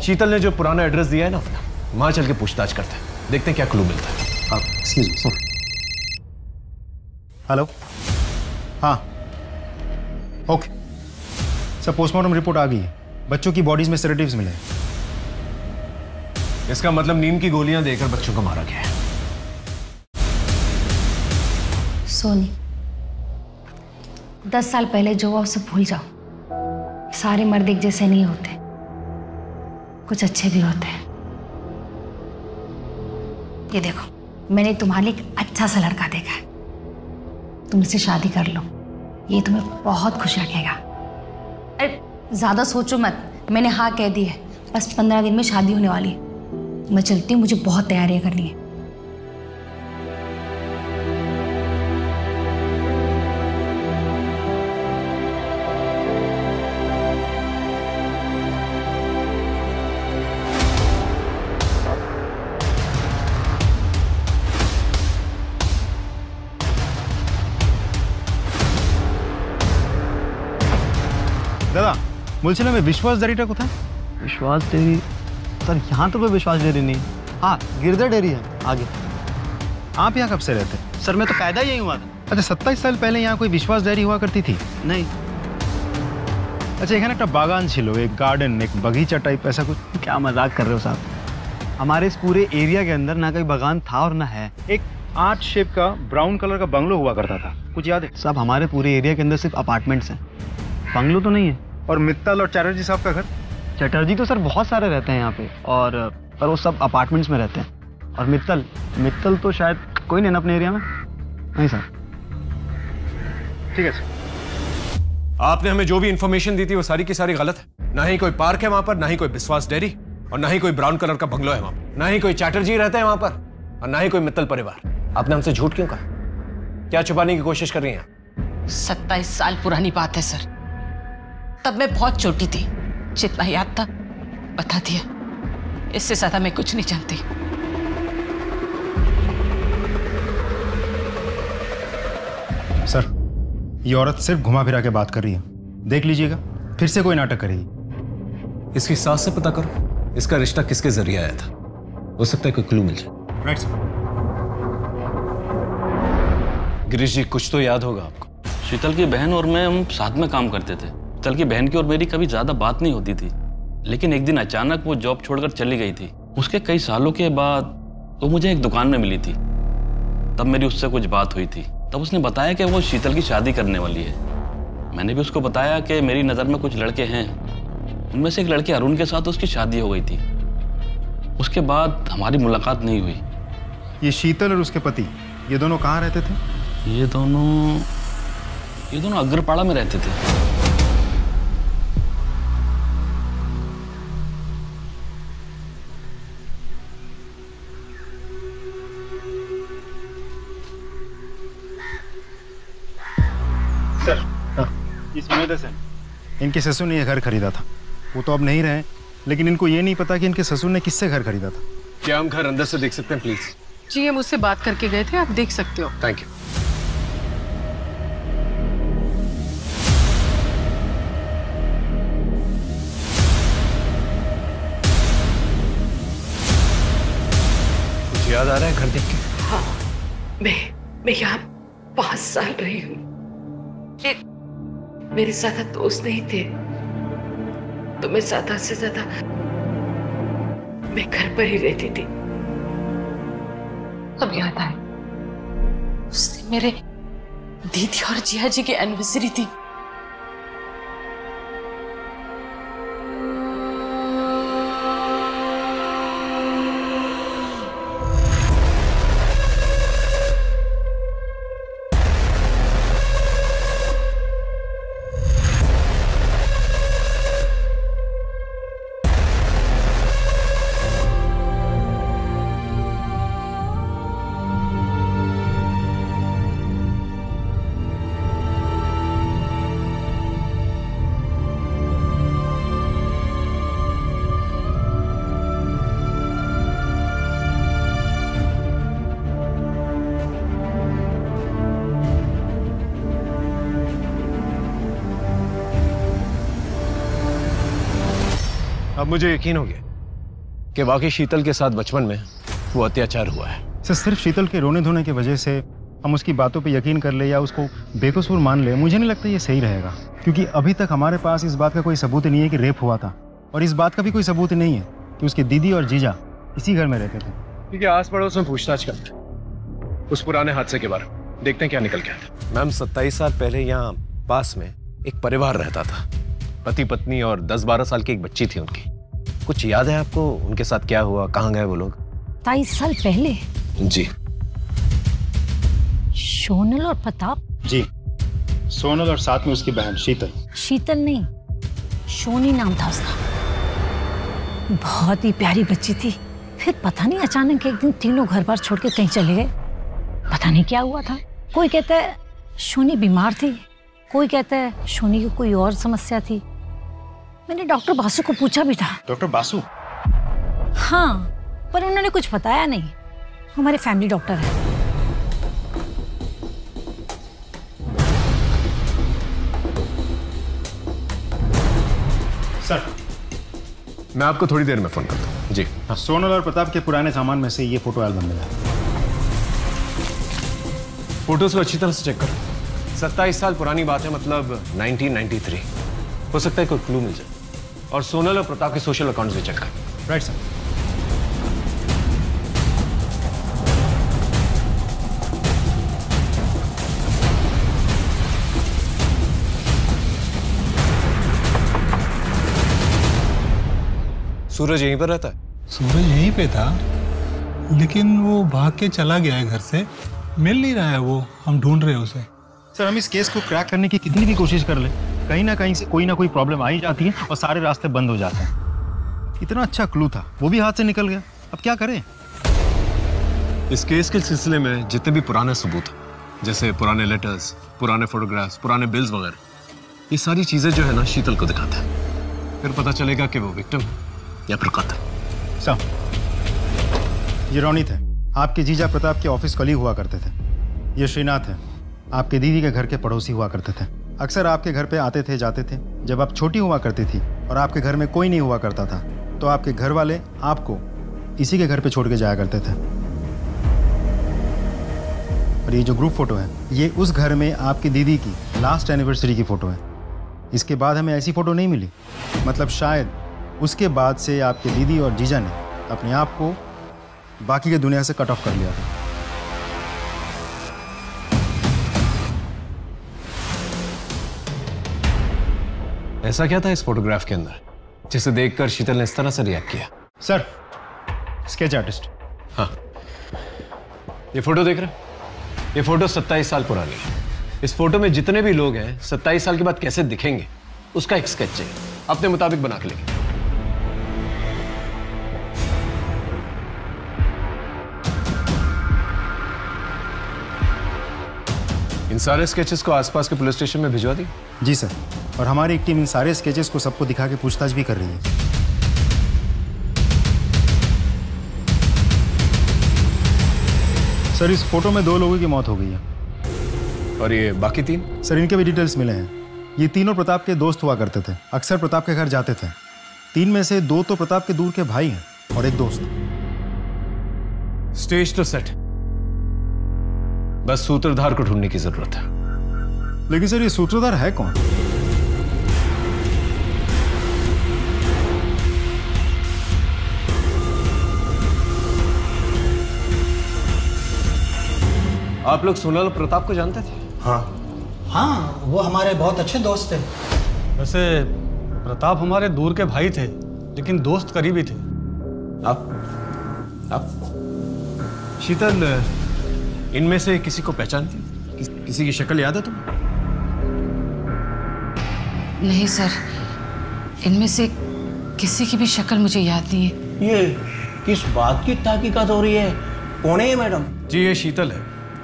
शीतल ने जो पुराना एड्रेस दिया है ना अपना, वहां चल के पूछताछ करते हैं, देखते हैं क्या क्लू मिलता है। हेलो, हाँ, ओके सर, पोस्टमार्टम रिपोर्ट आ गई है, बच्चों की बॉडीज में सेडेटिव्स मिले हैं। इसका मतलब नींद की गोलियां देकर बच्चों को मारा गया है। सोनी, 10 साल पहले जो हुआ उसे भूल जाओ। सारे मर्द एक जैसे नहीं होते, कुछ अच्छे भी होते हैं। ये देखो, मैंने तुम्हारे लिए एक अच्छा सा लड़का देखा है, तुम इससे शादी कर लो, ये तुम्हें बहुत खुश रखेगा। अरे ज्यादा सोचो मत, मैंने हाँ कह दी है, बस 15 दिन में शादी होने वाली है। मैं चलती हूँ, मुझे बहुत तैयारियां करनी है। दादा, मुलसिला में विश्वास डेयरीटा कोথায়? विश्वास डेयरी सर, यहाँ तो कोई विश्वास डेयरी नहीं। हाँ, गिरधर डेयरी है आगे। आप यहाँ कब से रहते हैं? सर मैं तो पैदा ही हुआ था। अच्छा, 27 साल पहले यहाँ कोई विश्वास डेयरी हुआ करती थी? नहीं। अच्छा, এখানে একটা বাগান ছিল, एक गार्डन, एक बगीचा टाइप, ऐसा कुछ? क्या मजाक कर रहे हो साहब? हमारे इस पूरे एरिया के अंदर ना कोई बागान था और ना है। एक आर्ट शेप का ब्राउन कलर का बंगलो हुआ करता था, कुछ याद है? साहब हमारे पूरे एरिया के अंदर सिर्फ अपार्टमेंट्स हैं, बंगलो तो नहीं है। और मित्तल और चैटर्जी साहब का घर? चैटर्जी तो सर बहुत सारे रहते हैं यहाँ पे, और पर वो सब अपार्टमेंट्स में रहते हैं। और मित्तल तो शायद कोई नहीं ना अपने एरिया में। नहीं सर। ठीक है सर। आपने हमें जो भी इंफॉर्मेशन दी थी वो सारी की सारी गलत है। ना ही कोई पार्क है वहां पर, ना ही कोई विश्वास डेयरी, और ना ही कोई ब्राउन कलर का बंगलो है वहां पर, ना ही कोई चैटर्जी रहते हैं वहां पर, और ना ही कोई मित्तल परिवार। आपने हमसे झूठ क्यों कहा? क्या छुपाने की कोशिश कर रही हैं? 27 साल पुरानी बात है सर। तब मैं बहुत छोटी थी, जितना याद था बता दिया। इससे ज्यादा मैं कुछ नहीं जानती। सर, ये औरत सिर्फ घुमा फिरा के बात कर रही है। देख लीजिएगा, फिर से कोई नाटक करेगी। इसकी सास से पता करो इसका रिश्ता किसके जरिए आया था। हो सकता है कोई क्लू मिल जाए। Right sir. गिरीश जी, कुछ तो याद होगा आपको। शीतल की बहन और मैं हम साथ में काम करते थे। शीतल की बहन की और मेरी कभी ज्यादा बात नहीं होती थी, लेकिन एक दिन अचानक वो जॉब छोड़कर चली गई थी। उसके कई सालों के बाद वो मुझे एक दुकान में मिली थी। तब मेरी उससे कुछ बात हुई थी। तब उसने बताया कि वो शीतल की शादी करने वाली है। मैंने भी उसको बताया कि मेरी नज़र में कुछ लड़के हैं, उनमें से एक लड़के अरुण के साथ उसकी शादी हो गई थी। उसके बाद हमारी मुलाकात नहीं हुई। ये शीतल और उसके पति, ये दोनों कहाँ रहते थे? ये दोनों अग्रपाड़ा में रहते थे। सर, इस वजह से इनके ससुर ने यह घर खरीदा था। वो तो अब नहीं रहे, लेकिन इनको ये नहीं पता कि इनके ससुर ने किससे घर खरीदा था। क्या हम घर अंदर से देख सकते हैं प्लीज? जी, हम उससे बात करके गए थे, आप देख सकते हो। Thank you. कुछ याद आ रहा है घर देख के? हाँ, मैं यहाँ 5 साल रही हूँ। मेरे ज्यादा दोस्त नहीं थे, तो मैं ज्यादा से ज्यादा मैं घर पर ही रहती थी। अब याद आए, उस दिन मेरे दीदी और जिया जी की एनिवर्सरी थी। अब मुझे यकीन हो गया कि वाकई शीतल के साथ बचपन में वो अत्याचार हुआ है। सर, सिर्फ शीतल के रोने धोने की वजह से हम उसकी बातों पे यकीन कर ले या उसको बेकसूर मान ले, मुझे नहीं लगता ये सही रहेगा। क्योंकि अभी तक हमारे पास इस बात का कोई सबूत नहीं है कि रेप हुआ था, और इस बात का भी कोई सबूत नहीं है कि उसकी दीदी और जीजा इसी घर में रहते थे। ठीक है, आस पड़ोस में पूछताछ करते हैं उस पुराने हादसे के बारे में, देखते हैं क्या निकल के आता है। मैम, 27 साल पहले यहाँ पास में एक परिवार रहता था। पति पत्नी और 10-12 साल की एक बच्ची थी उनकी। कुछ याद है आपको उनके साथ क्या हुआ, कहाँ गए वो लोग? 27 साल पहले? जी। सोनल और प्रताप? जी, सोनल और साथ में उसकी बहन शीतल। शीतल नहीं, सोनी नाम था उसका। बहुत ही प्यारी बच्ची थी। फिर पता नहीं अचानक एक दिन तीनों घर बार छोड़ के कहीं चले गए। पता नहीं क्या हुआ था। कोई कहता है सोनी बीमार थी, कोई कहता है सोनी की कोई और समस्या थी। मैंने डॉक्टर बासु को पूछा भी था। डॉक्टर बासु? हाँ, पर उन्होंने कुछ बताया नहीं। हमारे फैमिली डॉक्टर है। सर, मैं आपको थोड़ी देर में फोन करता हूँ। जी हाँ। सोनल और प्रताप के पुराने सामान में से ये फोटो एल्बम मिला है। फोटोज को अच्छी तरह से चेक करो। 27 साल पुरानी बात है, मतलब 1993। हो सकता है कोई क्लू मिल जाए। और सोनल और प्रताप के सोशल अकाउंट्स भी चेक करें। Right sir. सूरज यहीं पर रहता है? सूरज यहीं पे था, लेकिन वो भाग के चला गया है घर से। मिल नहीं रहा है वो, हम ढूंढ रहे हैं उसे। सर, हम इस केस को क्रैक करने की कितनी भी कोशिश कर ले, कहीं ना कहीं से कोई ना कोई प्रॉब्लम आ ही जाती है और सारे रास्ते बंद हो जाते हैं। इतना अच्छा क्लू था, वो भी हाथ से निकल गया। अब क्या करें? इस केस के सिलसिले में जितने भी पुराने सबूत हैं, जैसे पुराने लेटर्स, पुराने फोटोग्राफ्स, पुराने बिल्स वगैरह, ये सारी चीजें जो है ना शीतल को दिखाते हैं। फिर पता चलेगा कि वो विक्टिम या फिर कातिल। साहब, ये रोनित है, आपके जीजा प्रताप के ऑफिस कलीग हुआ करते थे। ये श्रीनाथ है, आपके दीदी के घर के पड़ोसी हुआ करते थे। अक्सर आपके घर पे आते थे जाते थे। जब आप छोटी हुआ करती थी और आपके घर में कोई नहीं हुआ करता था तो आपके घर वाले आपको इसी के घर पे छोड़ के जाया करते थे। और ये जो ग्रुप फोटो है, ये उस घर में आपकी दीदी की लास्ट एनिवर्सरी की फोटो है। इसके बाद हमें ऐसी फोटो नहीं मिली। मतलब शायद उसके बाद से आपके दीदी और जीजा ने अपने आप को बाकी की दुनिया से कट ऑफ कर लिया था। ऐसा क्या था इस फोटोग्राफ के अंदर जिसे देखकर शीतल ने इस तरह से रिएक्ट किया? Sir, sketch artist. हाँ, ये फोटो देख रहे हैं? ये फोटो 27 साल पुरानी है। इस फोटो में जितने भी लोग हैं 27 साल के बाद कैसे दिखेंगे उसका एक स्केच चाहिए, अपने मुताबिक बना के लेंगे। इन सारे स्केचेस को आसपास के पुलिस स्टेशन में भिजवा दी? जी सर, और हमारी एक टीम इन सारे स्केचेस को सबको दिखा के पूछताछ भी कर रही है। सर, इस फोटो में 2 लोगों की मौत हो गई है। और ये बाकी 3? सर, इनके भी डिटेल्स मिले हैं। ये तीनों प्रताप के दोस्त हुआ करते थे, अक्सर प्रताप के घर जाते थे। 3 में से 2 तो प्रताप के दूर के भाई हैं और एक दोस्त। स्टेज तो सेट, बस सूत्रधार को ढूंढने की जरूरत है। लेकिन सर, ये सूत्रधार है कौन? आप लोग सोनल और प्रताप को जानते थे? हाँ, वो हमारे बहुत अच्छे दोस्त थे। वैसे प्रताप हमारे दूर के भाई थे, लेकिन दोस्त करीबी थे। आप शीतल, इनमें से किसी को पहचानती? किसी की शक्ल याद है तुम्हें? नहीं सर, इनमें से किसी की भी शक्ल मुझे याद नहीं है। ये किस बात की तहकीकात हो रही है? कौन है ये मैडम? जी, ये शीतल है,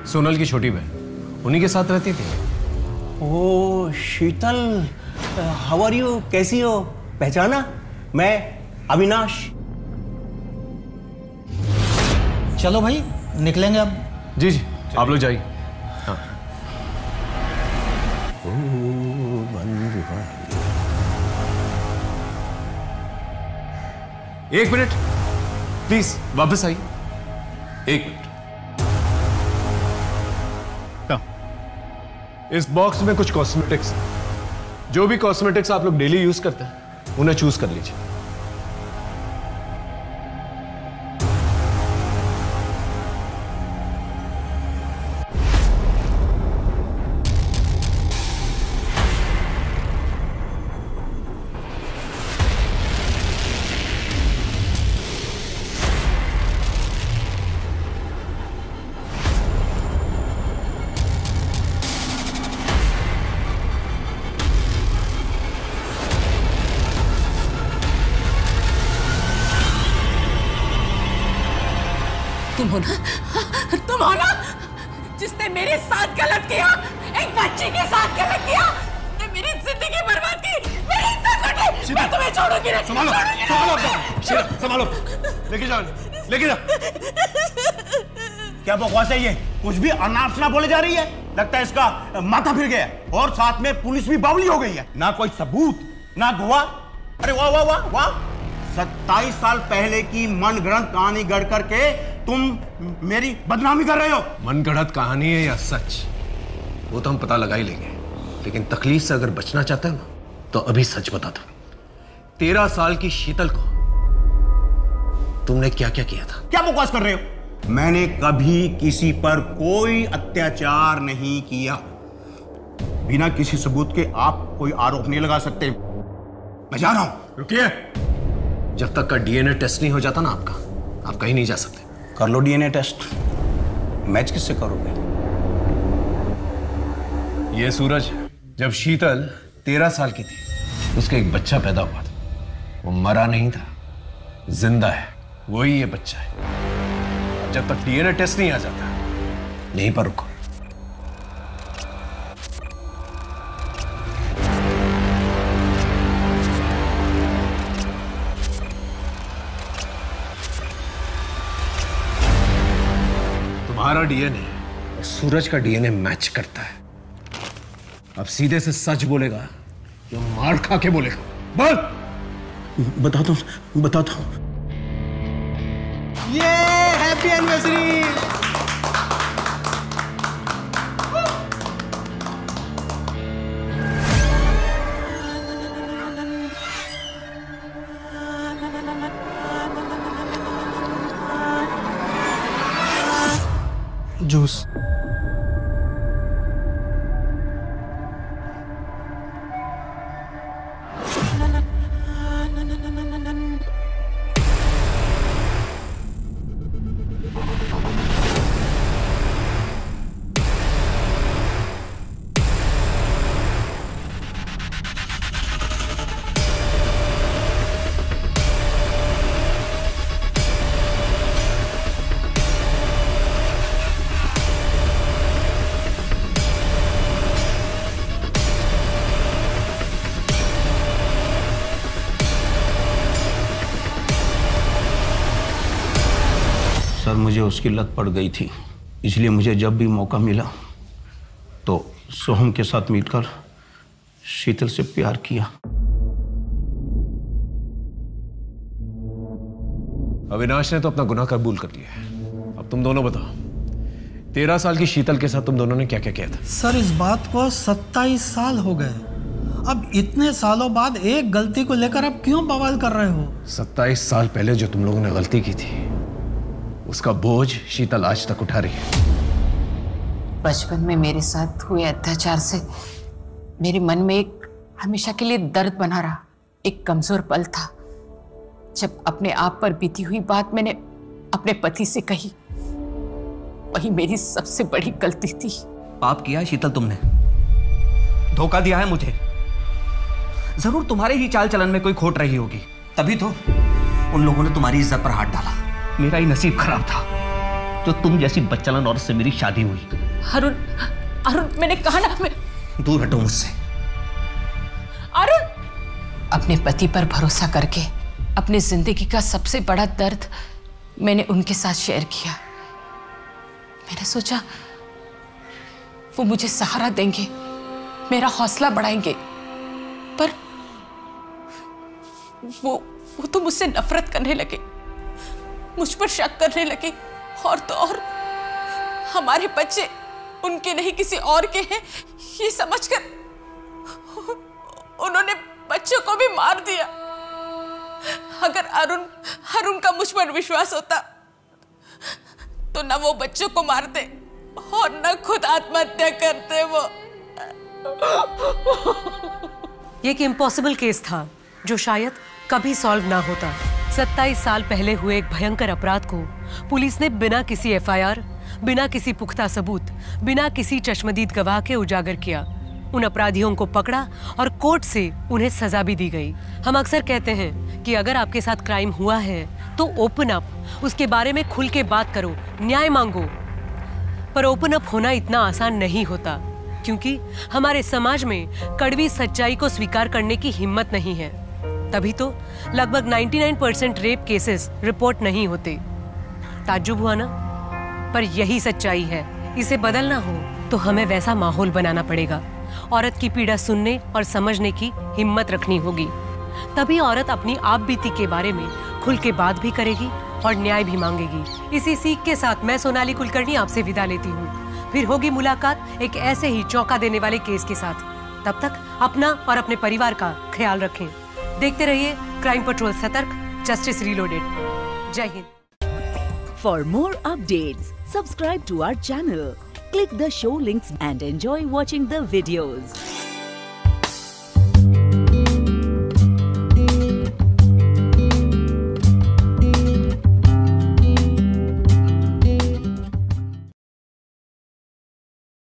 सोनल की छोटी बहन। उन्हीं के साथ रहती थी। ओ शीतल, हाउ आर यू? कैसी हो? पहचाना? मैं अविनाश। चलो भाई, निकलेंगे अब। जी जी, आप लोग जाइए। हाँ। एक मिनट प्लीज, वापस आइए। 1 मिनट। इस बॉक्स में कुछ कॉस्मेटिक्स, जो भी कॉस्मेटिक्स आप लोग डेली यूज करते हैं उन्हें चूज कर लीजिए। तुम हो ना जिसने मेरे साथ गलत किया, एक बच्ची के साथ गलत किया, ने मेरी जिंदगी बर्बाद की, मेरी इज्जत लूटी। मैं तुम्हें छोड़ूंगी नहीं। संभालो, लेके जाओ, लेके जाओ। क्या बकवास है ये? कुछ भी अनाप बोले जा रही है। लगता है इसका माथा फिर गया और साथ में पुलिस भी बावली हो गई है। ना कोई सबूत, ना गवाह। अरे वाह वाह वाह वाह, 27 साल पहले की मनगढ़ंत कहानी गढ़ करके तुम मेरी बदनामी कर रहे हो। मनगढ़ंत कहानी है या सच, वो तो हम पता लगा ही लेंगे, लेकिन तकलीफ से अगर बचना चाहते हो ना तो अभी सच बता दो। 13 साल की शीतल को तुमने क्या क्या किया था? क्या बकवास कर रहे हो? मैंने कभी किसी पर कोई अत्याचार नहीं किया। बिना किसी सबूत के आप कोई आरोप नहीं लगा सकते। मैं जा रहा हूं। रुकिए, जब तक का डीएनए टेस्ट नहीं हो जाता ना आपका, आप कहीं नहीं जा सकते। कर लो डीएनए टेस्ट। मैच किससे करोगे? ये सूरज जब शीतल 13 साल की थी, उसका एक बच्चा पैदा हुआ था। वो मरा नहीं था, जिंदा है। वही ये बच्चा है। जब तक डीएनए टेस्ट नहीं आ जाता, यहीं पर रुको। तुम्हारा डीएनए और सूरज का डीएनए मैच करता है। अब सीधे से सच बोलेगा या मार खा के बोलेगा? बोल। बताता हूं। ये हैप्पी एनिवर्सरी। जूस। सर, मुझे उसकी लत पड़ गई थी, इसलिए मुझे जब भी मौका मिला तो सोहम के साथ मिलकर शीतल से प्यार किया। अविनाश ने तो अपना गुनाह कबूल कर लिया है। अब तुम दोनों बताओ, 13 साल की शीतल के साथ तुम दोनों ने क्या क्या किया था? सर, इस बात को 27 साल हो गए। अब इतने सालों बाद एक गलती को लेकर अब क्यों बवाल कर रहे हो? 27 साल पहले जो तुम लोगों ने गलती की थी, उसका बोझ शीतल आज तक उठा रही है। बचपन में मेरे साथ हुए अत्याचार से मेरे मन में एक हमेशा के लिए दर्द बना रहा, एक कमजोर पल था जब अपने आप पर बीती हुई बात मैंने अपने पति से कही। वही मेरी सबसे बड़ी गलती थी। पाप किया है शीतल तुमने, धोखा दिया है मुझे। जरूर तुम्हारे ही चाल चलन में कोई खोट रही होगी, तभी तो उन लोगों ने तुम्हारी इज्जत पर हाथ डाला। मेरा ही नसीब खराब था जो तुम जैसी बच्चालन औरत से मेरी शादी हुई। अरुण, अरुण, मैंने कहा ना, मैं दूर हटो मुझसे। अरुण, अपने पति पर भरोसा करके अपनी जिंदगी का सबसे बड़ा दर्द मैंने उनके साथ शेयर किया। मैंने सोचा वो मुझे सहारा देंगे, मेरा हौसला बढ़ाएंगे, पर वो तो मुझसे नफरत करने लगे, मुझ पर शक करने लगे, और तो और हमारे बच्चे उनके नहीं किसी और के हैं ये समझकर उन्होंने बच्चों को भी मार दिया। अगर अरुण का मुझ पर विश्वास होता तो न वो बच्चों को मारते और न खुद आत्महत्या करते। वो ये एक इम्पॉसिबल केस था जो शायद कभी सॉल्व ना होता। 27 साल पहले हुए एक भयंकर अपराध को पुलिस ने बिना किसी एफआईआर, बिना किसी पुख्ता सबूत, बिना किसी चश्मदीद गवाह के उजागर किया। उन अपराधियों को पकड़ा और कोर्ट से उन्हें सजा भी दी गई। हम अक्सर कहते हैं कि अगर आपके साथ क्राइम हुआ है तो ओपन अप, उसके बारे में खुल के बात करो, न्याय मांगो। पर ओपन अप होना इतना आसान नहीं होता, क्योंकि हमारे समाज में कड़वी सच्चाई को स्वीकार करने की हिम्मत नहीं है। तभी तो लगभग 99% रेप केसेस रिपोर्ट नहीं होते। ताज्जुब हुआ ना? पर यही सच्चाई है। इसे बदलना हो तो हमें वैसा माहौल बनाना पड़ेगा। औरत की पीड़ा सुनने और समझने की हिम्मत रखनी होगी। तभी औरत अपनी आप बीती के बारे में खुल के बात भी करेगी और न्याय भी मांगेगी। इसी सीख के साथ मैं सोनाली कुलकर्णी आपसे विदा लेती हूँ। फिर होगी मुलाकात एक ऐसे ही चौंका देने वाले केस के साथ। तब तक अपना और अपने परिवार का ख्याल रखें। देखते रहिए क्राइम पेट्रोल सतर्क, जस्टिस रीलोडेड। जय Hind. For more updates, subscribe to our channel, click the show links and enjoy watching the videos.